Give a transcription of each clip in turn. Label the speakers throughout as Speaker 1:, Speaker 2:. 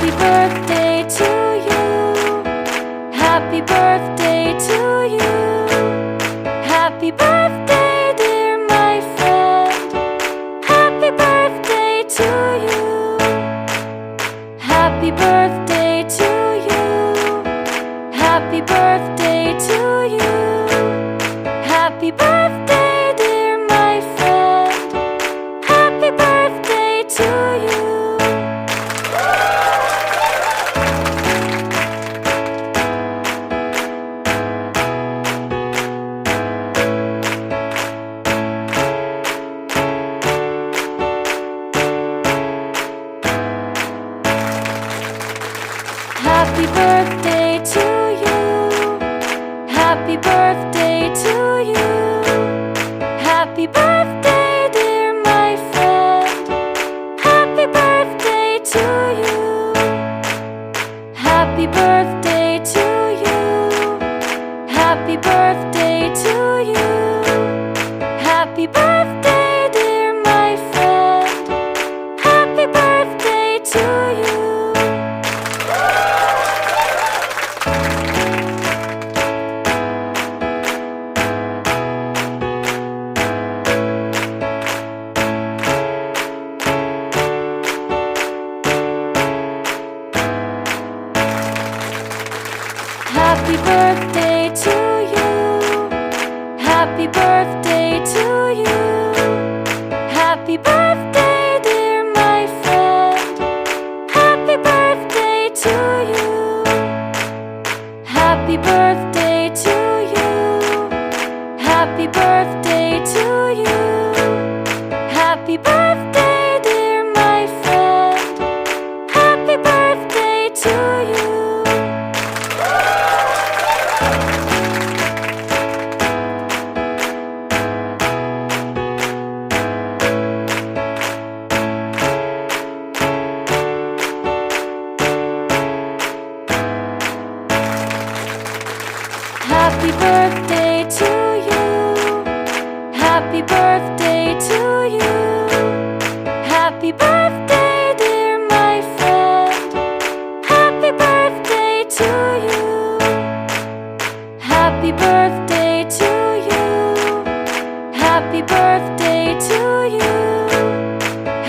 Speaker 1: Happy birthday to you. Happy birthday to you. Happy birthday, dear my friend. Happy birthday to you. Happy birthday to you. Happy birthday to you. Happy birthday, dear my friend. Happy birthday to you. Happy birthday to you. Happy birthday to you. Happy birthday, dear my friend. Happy birthday to you. Happy birthday to you. Happy birthday to you. Happy birthday, dear my friend. Happy birthday to you. Happy birthday to you. Happy birthday to you. Happy birthday, dear my friend. Happy birthday to you. Happy birthday to you. Happy birthday to you. Happy birthday, dear my friend. Happy birthday to you. Happy birthday to you. Happy birthday to you. Happy birthday, dear my friend. Happy birthday to you. Happy birthday to you. Happy birthday to you.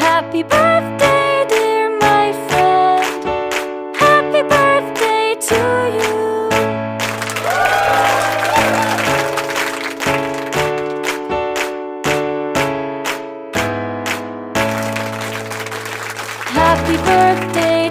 Speaker 1: Happy birthday, dear my friend. Happy birthday to you. Happy birthday